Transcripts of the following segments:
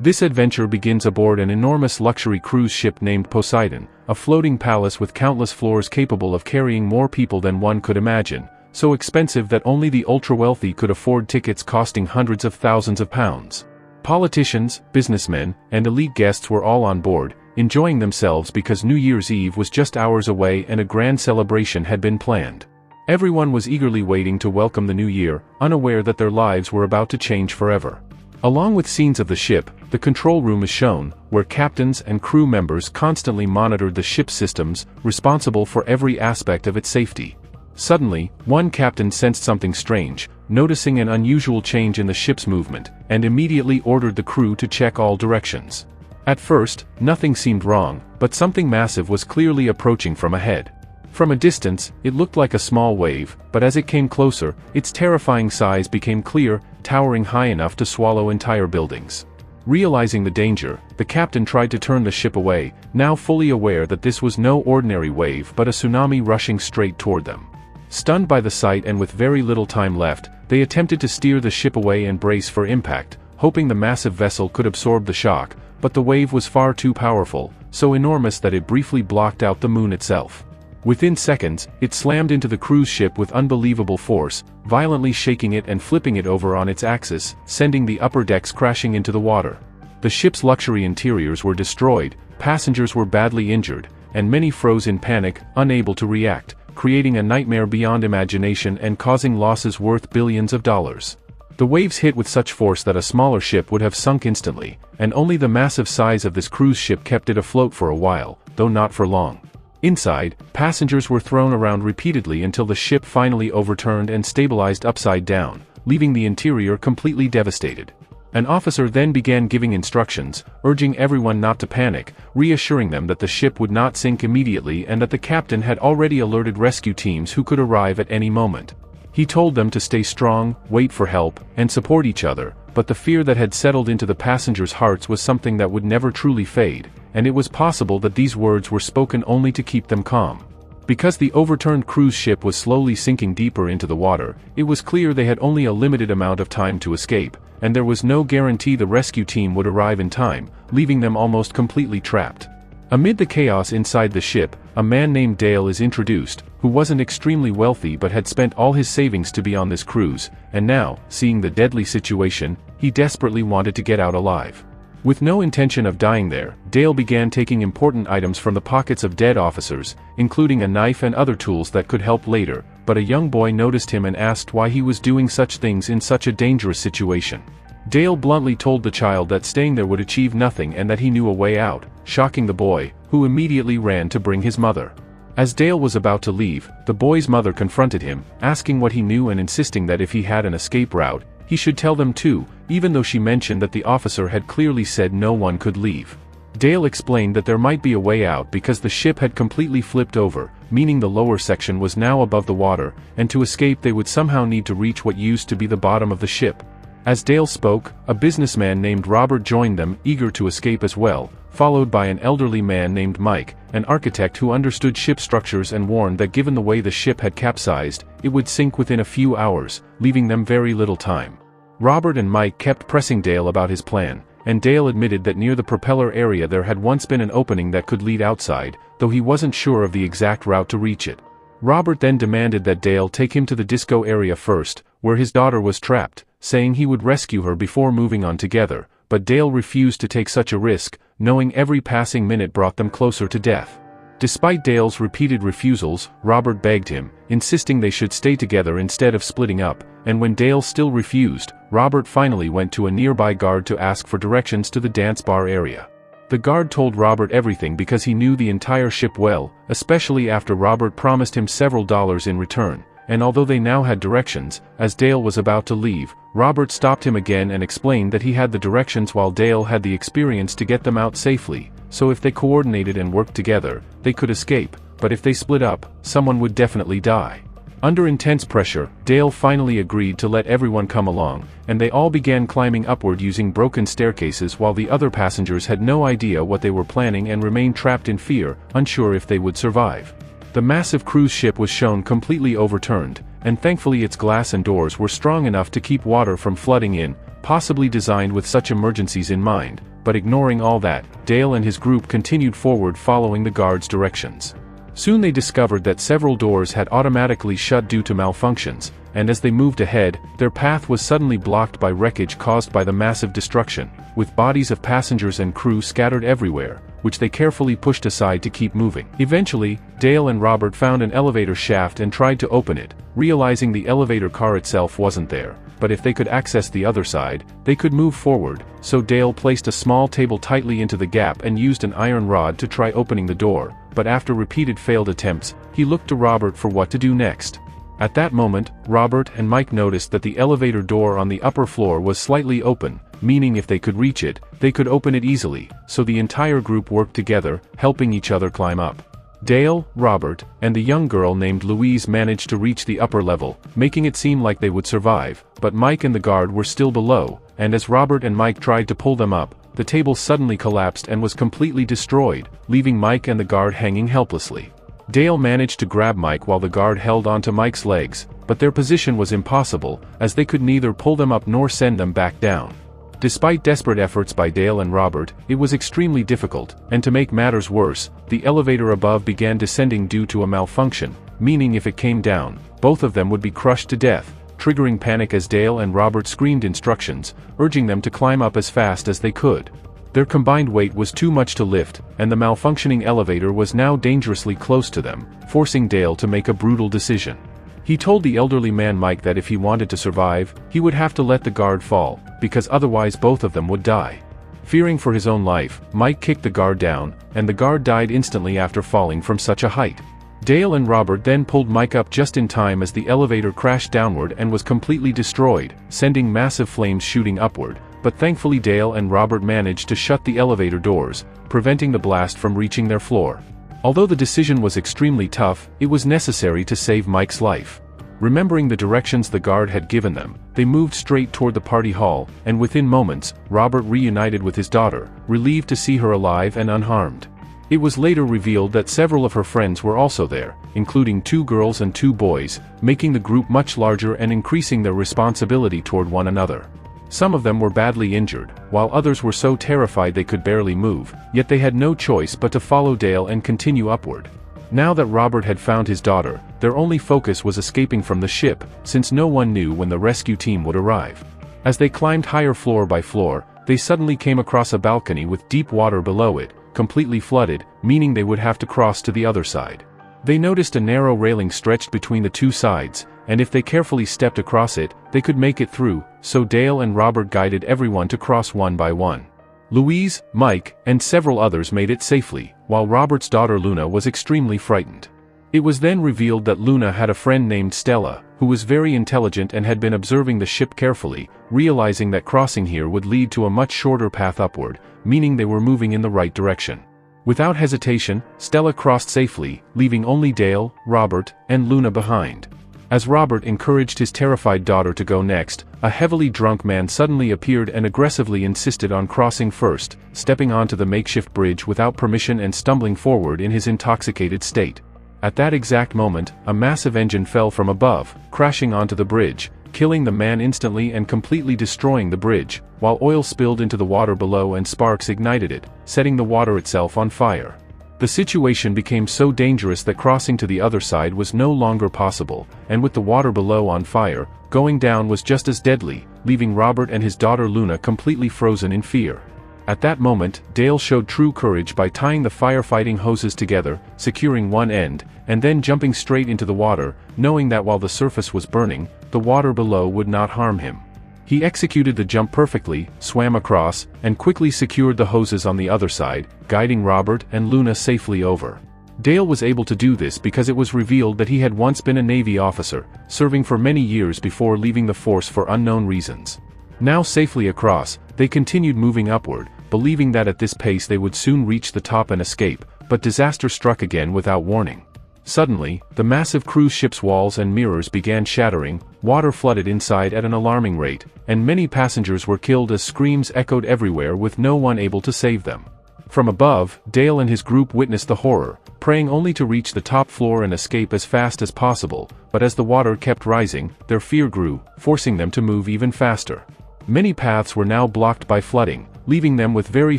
This adventure begins aboard an enormous luxury cruise ship named Poseidon, a floating palace with countless floors capable of carrying more people than one could imagine, so expensive that only the ultra-wealthy could afford tickets costing hundreds of thousands of pounds. Politicians, businessmen, and elite guests were all on board, enjoying themselves because New Year's Eve was just hours away and a grand celebration had been planned. Everyone was eagerly waiting to welcome the new year, unaware that their lives were about to change forever. Along with scenes of the ship, the control room is shown, where captains and crew members constantly monitored the ship's systems, responsible for every aspect of its safety. Suddenly, one captain sensed something strange, noticing an unusual change in the ship's movement, and immediately ordered the crew to check all directions. At first, nothing seemed wrong, but something massive was clearly approaching from ahead. From a distance, it looked like a small wave, but as it came closer, its terrifying size became clear, towering high enough to swallow entire buildings. Realizing the danger, the captain tried to turn the ship away, now fully aware that this was no ordinary wave but a tsunami rushing straight toward them. Stunned by the sight and with very little time left, they attempted to steer the ship away and brace for impact, hoping the massive vessel could absorb the shock, but the wave was far too powerful, so enormous that it briefly blocked out the moon itself. Within seconds, it slammed into the cruise ship with unbelievable force, violently shaking it and flipping it over on its axis, sending the upper decks crashing into the water. The ship's luxury interiors were destroyed, passengers were badly injured, and many froze in panic, unable to react, creating a nightmare beyond imagination and causing losses worth billions of dollars. The waves hit with such force that a smaller ship would have sunk instantly, and only the massive size of this cruise ship kept it afloat for a while, though not for long. Inside, passengers were thrown around repeatedly until the ship finally overturned and stabilized upside down, leaving the interior completely devastated. An officer then began giving instructions, urging everyone not to panic, reassuring them that the ship would not sink immediately and that the captain had already alerted rescue teams who could arrive at any moment. He told them to stay strong, wait for help, and support each other, but the fear that had settled into the passengers' hearts was something that would never truly fade, and it was possible that these words were spoken only to keep them calm. Because the overturned cruise ship was slowly sinking deeper into the water, it was clear they had only a limited amount of time to escape, and there was no guarantee the rescue team would arrive in time, leaving them almost completely trapped. Amid the chaos inside the ship, a man named Dale is introduced, who wasn't extremely wealthy but had spent all his savings to be on this cruise, and now, seeing the deadly situation, he desperately wanted to get out alive. With no intention of dying there, Dale began taking important items from the pockets of dead officers, including a knife and other tools that could help later, but a young boy noticed him and asked why he was doing such things in such a dangerous situation. Dale bluntly told the child that staying there would achieve nothing and that he knew a way out, shocking the boy, who immediately ran to bring his mother. As Dale was about to leave, the boy's mother confronted him, asking what he knew and insisting that if he had an escape route, he should tell them too, even though she mentioned that the officer had clearly said no one could leave. Dale explained that there might be a way out because the ship had completely flipped over, meaning the lower section was now above the water, and to escape they would somehow need to reach what used to be the bottom of the ship. As Dale spoke, a businessman named Robert joined them, eager to escape as well, followed by an elderly man named Mike, an architect who understood ship structures and warned that given the way the ship had capsized, it would sink within a few hours, leaving them very little time. Robert and Mike kept pressing Dale about his plan, and Dale admitted that near the propeller area there had once been an opening that could lead outside, though he wasn't sure of the exact route to reach it. Robert then demanded that Dale take him to the disco area first, where his daughter was trapped, saying he would rescue her before moving on together, but Dale refused to take such a risk, knowing every passing minute brought them closer to death. Despite Dale's repeated refusals, Robert begged him, insisting they should stay together instead of splitting up, and when Dale still refused, Robert finally went to a nearby guard to ask for directions to the dance bar area. The guard told Robert everything because he knew the entire ship well, especially after Robert promised him several dollars in return, and although they now had directions, as Dale was about to leave, Robert stopped him again and explained that he had the directions while Dale had the experience to get them out safely, so if they coordinated and worked together, they could escape, but if they split up, someone would definitely die. Under intense pressure, Dale finally agreed to let everyone come along, and they all began climbing upward using broken staircases while the other passengers had no idea what they were planning and remained trapped in fear, unsure if they would survive. The massive cruise ship was shown completely overturned, and thankfully its glass and doors were strong enough to keep water from flooding in, possibly designed with such emergencies in mind, but ignoring all that, Dale and his group continued forward following the guard's directions. Soon they discovered that several doors had automatically shut due to malfunctions, and as they moved ahead, their path was suddenly blocked by wreckage caused by the massive destruction, with bodies of passengers and crew scattered everywhere, which they carefully pushed aside to keep moving. Eventually, Dale and Robert found an elevator shaft and tried to open it, realizing the elevator car itself wasn't there, but if they could access the other side, they could move forward, so Dale placed a small table tightly into the gap and used an iron rod to try opening the door, but after repeated failed attempts, he looked to Robert for what to do next. At that moment, Robert and Mike noticed that the elevator door on the upper floor was slightly open, meaning if they could reach it, they could open it easily, so the entire group worked together, helping each other climb up. Dale, Robert, and the young girl named Louise managed to reach the upper level, making it seem like they would survive, but Mike and the guard were still below, and as Robert and Mike tried to pull them up, the table suddenly collapsed and was completely destroyed, leaving Mike and the guard hanging helplessly. Dale managed to grab Mike while the guard held onto Mike's legs, but their position was impossible, as they could neither pull them up nor send them back down. Despite desperate efforts by Dale and Robert, it was extremely difficult, and to make matters worse, the elevator above began descending due to a malfunction, meaning if it came down, both of them would be crushed to death, triggering panic as Dale and Robert screamed instructions, urging them to climb up as fast as they could. Their combined weight was too much to lift, and the malfunctioning elevator was now dangerously close to them, forcing Dale to make a brutal decision. He told the elderly man Mike that if he wanted to survive, he would have to let the guard fall, because otherwise both of them would die. Fearing for his own life, Mike kicked the guard down, and the guard died instantly after falling from such a height. Dale and Robert then pulled Mike up just in time as the elevator crashed downward and was completely destroyed, sending massive flames shooting upward, but thankfully Dale and Robert managed to shut the elevator doors, preventing the blast from reaching their floor. Although the decision was extremely tough, it was necessary to save Mike's life. Remembering the directions the guard had given them, they moved straight toward the party hall, and within moments, Robert reunited with his daughter, relieved to see her alive and unharmed. It was later revealed that several of her friends were also there, including 2 girls and 2 boys, making the group much larger and increasing their responsibility toward one another. Some of them were badly injured, while others were so terrified they could barely move, yet they had no choice but to follow Dale and continue upward. Now that Robert had found his daughter, their only focus was escaping from the ship, since no one knew when the rescue team would arrive. As they climbed higher floor by floor, they suddenly came across a balcony with deep water below it, completely flooded, meaning they would have to cross to the other side. They noticed a narrow railing stretched between the 2 sides, and if they carefully stepped across it, they could make it through, so Dale and Robert guided everyone to cross one by one. Louise, Mike, and several others made it safely, while Robert's daughter Luna was extremely frightened. It was then revealed that Luna had a friend named Stella, who was very intelligent and had been observing the ship carefully, realizing that crossing here would lead to a much shorter path upward, meaning they were moving in the right direction. Without hesitation, Stella crossed safely, leaving only Dale, Robert, and Luna behind. As Robert encouraged his terrified daughter to go next, a heavily drunk man suddenly appeared and aggressively insisted on crossing first, stepping onto the makeshift bridge without permission and stumbling forward in his intoxicated state. At that exact moment, a massive engine fell from above, crashing onto the bridge, killing the man instantly and completely destroying the bridge, while oil spilled into the water below and sparks ignited it, setting the water itself on fire. The situation became so dangerous that crossing to the other side was no longer possible, and with the water below on fire, going down was just as deadly, leaving Robert and his daughter Luna completely frozen in fear. At that moment, Dale showed true courage by tying the firefighting hoses together, securing one end, and then jumping straight into the water, knowing that while the surface was burning, the water below would not harm him. He executed the jump perfectly, swam across, and quickly secured the hoses on the other side, guiding Robert and Luna safely over. Dale was able to do this because it was revealed that he had once been a Navy officer, serving for many years before leaving the force for unknown reasons. Now safely across, they continued moving upward, believing that at this pace they would soon reach the top and escape, but disaster struck again without warning. Suddenly, the massive cruise ship's walls and mirrors began shattering, water flooded inside at an alarming rate, and many passengers were killed as screams echoed everywhere with no one able to save them. From above, Dale and his group witnessed the horror, praying only to reach the top floor and escape as fast as possible, but as the water kept rising, their fear grew, forcing them to move even faster. Many paths were now blocked by flooding, leaving them with very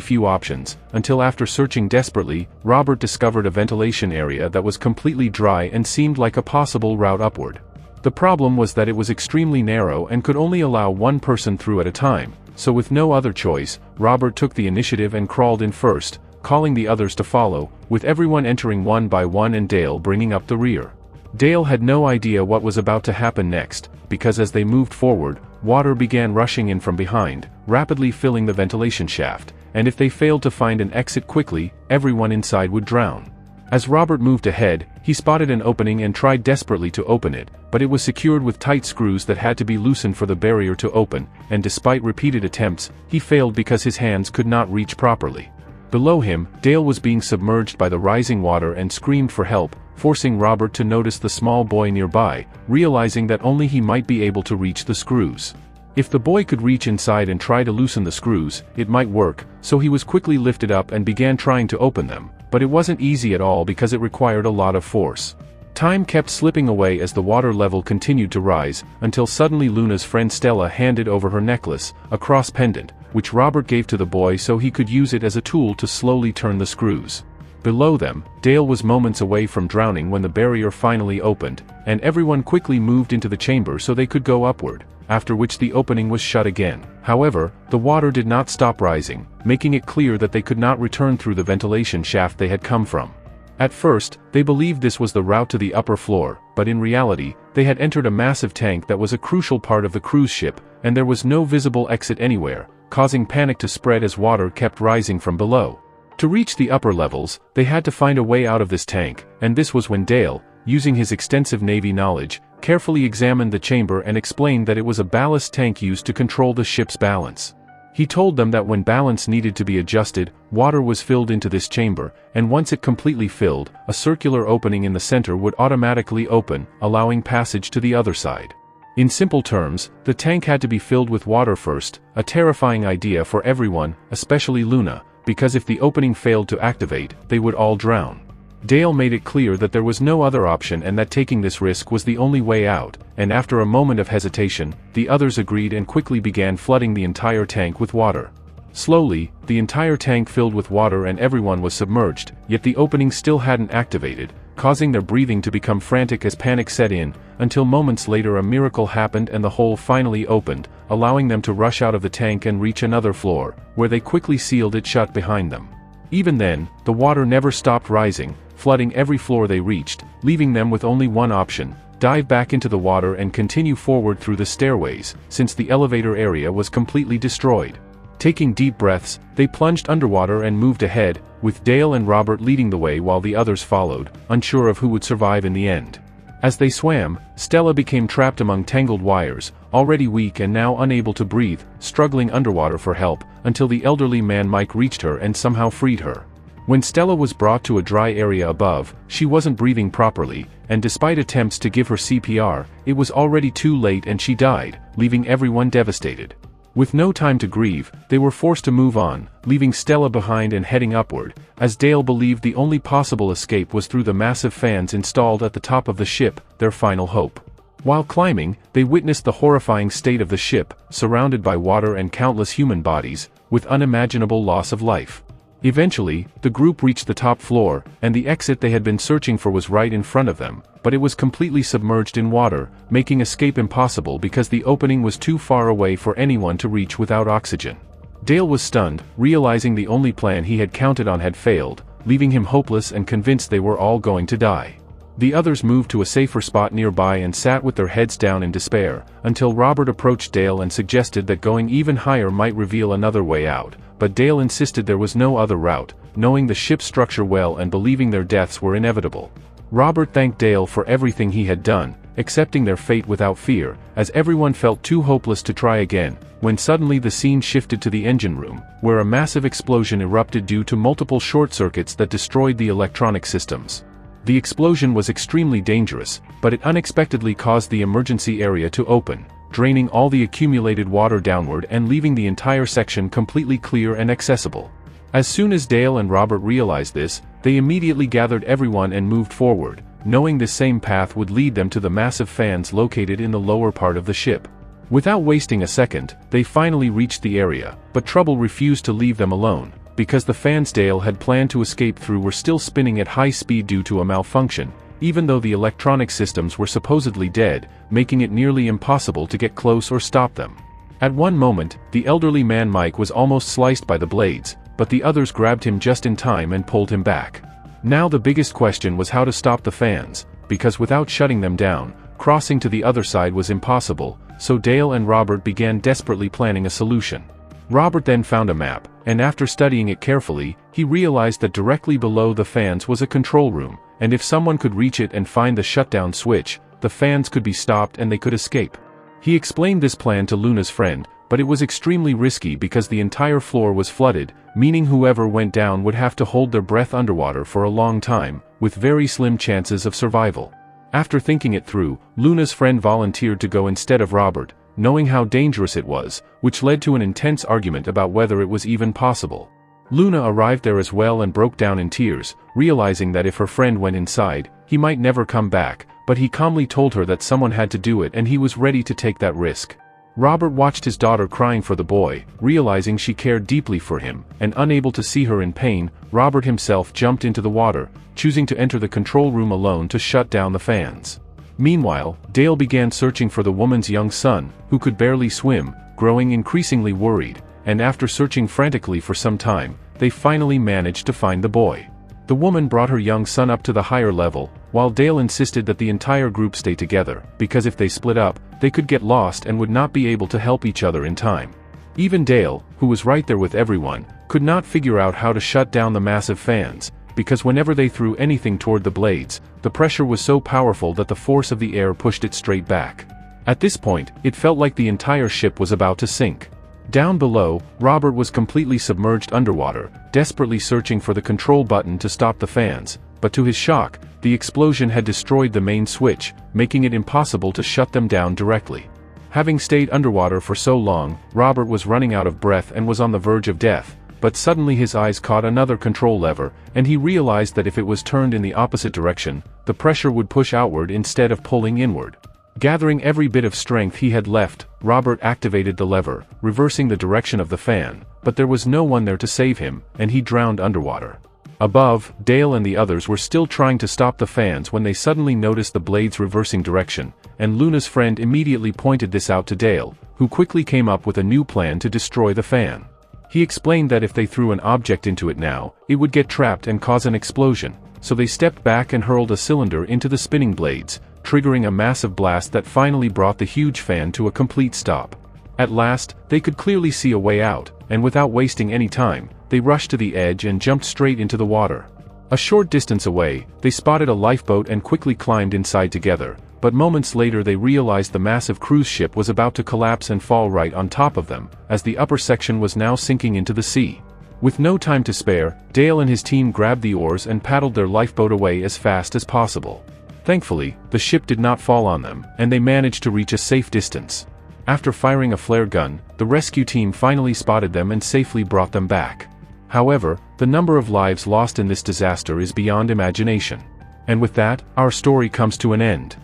few options, until after searching desperately, Robert discovered a ventilation area that was completely dry and seemed like a possible route upward. The problem was that it was extremely narrow and could only allow one person through at a time, so with no other choice, Robert took the initiative and crawled in first, calling the others to follow, with everyone entering one by one and Dale bringing up the rear. Dale had no idea what was about to happen next, because as they moved forward, water began rushing in from behind, rapidly filling the ventilation shaft, and if they failed to find an exit quickly, everyone inside would drown. As Robert moved ahead, he spotted an opening and tried desperately to open it, but it was secured with tight screws that had to be loosened for the barrier to open, and despite repeated attempts, he failed because his hands could not reach properly. Below him, Dale was being submerged by the rising water and screamed for help, forcing Robert to notice the small boy nearby, realizing that only he might be able to reach the screws. If the boy could reach inside and try to loosen the screws, it might work, so he was quickly lifted up and began trying to open them, but it wasn't easy at all because it required a lot of force. Time kept slipping away as the water level continued to rise, until suddenly Luna's friend Stella handed over her necklace, a cross pendant, which Robert gave to the boy so he could use it as a tool to slowly turn the screws. Below them, Dale was moments away from drowning when the barrier finally opened, and everyone quickly moved into the chamber so they could go upward, after which the opening was shut again. However, the water did not stop rising, making it clear that they could not return through the ventilation shaft they had come from. At first, they believed this was the route to the upper floor, but in reality, they had entered a massive tank that was a crucial part of the cruise ship, and there was no visible exit anywhere, causing panic to spread as water kept rising from below. To reach the upper levels, they had to find a way out of this tank, and this was when Dale, using his extensive Navy knowledge, carefully examined the chamber and explained that it was a ballast tank used to control the ship's balance. He told them that when balance needed to be adjusted, water was filled into this chamber, and once it completely filled, a circular opening in the center would automatically open, allowing passage to the other side. In simple terms, the tank had to be filled with water first, a terrifying idea for everyone, especially Luna, because if the opening failed to activate, they would all drown. Dale made it clear that there was no other option and that taking this risk was the only way out, and after a moment of hesitation, the others agreed and quickly began flooding the entire tank with water. Slowly, the entire tank filled with water and everyone was submerged, yet the opening still hadn't activated, causing their breathing to become frantic as panic set in, until moments later a miracle happened and the hole finally opened, allowing them to rush out of the tank and reach another floor, where they quickly sealed it shut behind them. Even then, the water never stopped rising, flooding every floor they reached, leaving them with only one option: dive back into the water and continue forward through the stairways, since the elevator area was completely destroyed. Taking deep breaths, they plunged underwater and moved ahead, with Dale and Robert leading the way while the others followed, unsure of who would survive in the end. As they swam, Stella became trapped among tangled wires, already weak and now unable to breathe, struggling underwater for help, until the elderly man Mike reached her and somehow freed her. When Stella was brought to a dry area above, she wasn't breathing properly, and despite attempts to give her CPR, it was already too late and she died, leaving everyone devastated. With no time to grieve, they were forced to move on, leaving Stella behind and heading upward, as Dale believed the only possible escape was through the massive fans installed at the top of the ship, their final hope. While climbing, they witnessed the horrifying state of the ship, surrounded by water and countless human bodies, with unimaginable loss of life. Eventually, the group reached the top floor, and the exit they had been searching for was right in front of them, but it was completely submerged in water, making escape impossible because the opening was too far away for anyone to reach without oxygen. Dale was stunned, realizing the only plan he had counted on had failed, leaving him hopeless and convinced they were all going to die. The others moved to a safer spot nearby and sat with their heads down in despair, until Robert approached Dale and suggested that going even higher might reveal another way out, but Dale insisted there was no other route, knowing the ship's structure well and believing their deaths were inevitable. Robert thanked Dale for everything he had done, accepting their fate without fear, as everyone felt too hopeless to try again, when suddenly the scene shifted to the engine room, where a massive explosion erupted due to multiple short circuits that destroyed the electronic systems. The explosion was extremely dangerous, but it unexpectedly caused the emergency area to open, draining all the accumulated water downward and leaving the entire section completely clear and accessible. As soon as Dale and Robert realized this, they immediately gathered everyone and moved forward, knowing this same path would lead them to the massive fans located in the lower part of the ship. Without wasting a second, they finally reached the area, but trouble refused to leave them alone, because the fans Dale had planned to escape through were still spinning at high speed due to a malfunction, even though the electronic systems were supposedly dead, making it nearly impossible to get close or stop them. At one moment, the elderly man Mike was almost sliced by the blades, but the others grabbed him just in time and pulled him back. Now the biggest question was how to stop the fans, because without shutting them down, crossing to the other side was impossible, so Dale and Robert began desperately planning a solution. Robert then found a map, and after studying it carefully, he realized that directly below the fans was a control room, and if someone could reach it and find the shutdown switch, the fans could be stopped and they could escape. He explained this plan to Luna's friend, but it was extremely risky because the entire floor was flooded, meaning whoever went down would have to hold their breath underwater for a long time, with very slim chances of survival. After thinking it through, Luna's friend volunteered to go instead of Robert, knowing how dangerous it was, which led to an intense argument about whether it was even possible. Luna arrived there as well and broke down in tears, realizing that if her friend went inside, he might never come back, but he calmly told her that someone had to do it and he was ready to take that risk. Robert watched his daughter crying for the boy, realizing she cared deeply for him, and unable to see her in pain, Robert himself jumped into the water, choosing to enter the control room alone to shut down the fans. Meanwhile, Dale began searching for the woman's young son, who could barely swim, growing increasingly worried, and after searching frantically for some time, they finally managed to find the boy. The woman brought her young son up to the higher level, while Dale insisted that the entire group stay together, because if they split up, they could get lost and would not be able to help each other in time. Even Dale, who was right there with everyone, could not figure out how to shut down the massive fans, because whenever they threw anything toward the blades, the pressure was so powerful that the force of the air pushed it straight back. At this point, it felt like the entire ship was about to sink. Down below, Robert was completely submerged underwater, desperately searching for the control button to stop the fans, but to his shock, the explosion had destroyed the main switch, making it impossible to shut them down directly. Having stayed underwater for so long, Robert was running out of breath and was on the verge of death, but suddenly his eyes caught another control lever, and he realized that if it was turned in the opposite direction, the pressure would push outward instead of pulling inward. Gathering every bit of strength he had left, Robert activated the lever, reversing the direction of the fan, but there was no one there to save him, and he drowned underwater. Above, Dale and the others were still trying to stop the fans when they suddenly noticed the blades reversing direction, and Luna's friend immediately pointed this out to Dale, who quickly came up with a new plan to destroy the fan. He explained that if they threw an object into it now, it would get trapped and cause an explosion, so they stepped back and hurled a cylinder into the spinning blades, triggering a massive blast that finally brought the huge fan to a complete stop. At last, they could clearly see a way out, and without wasting any time, they rushed to the edge and jumped straight into the water. A short distance away, they spotted a lifeboat and quickly climbed inside together, but moments later they realized the massive cruise ship was about to collapse and fall right on top of them, as the upper section was now sinking into the sea. With no time to spare, Dale and his team grabbed the oars and paddled their lifeboat away as fast as possible. Thankfully, the ship did not fall on them, and they managed to reach a safe distance. After firing a flare gun, the rescue team finally spotted them and safely brought them back. However, the number of lives lost in this disaster is beyond imagination. And with that, our story comes to an end.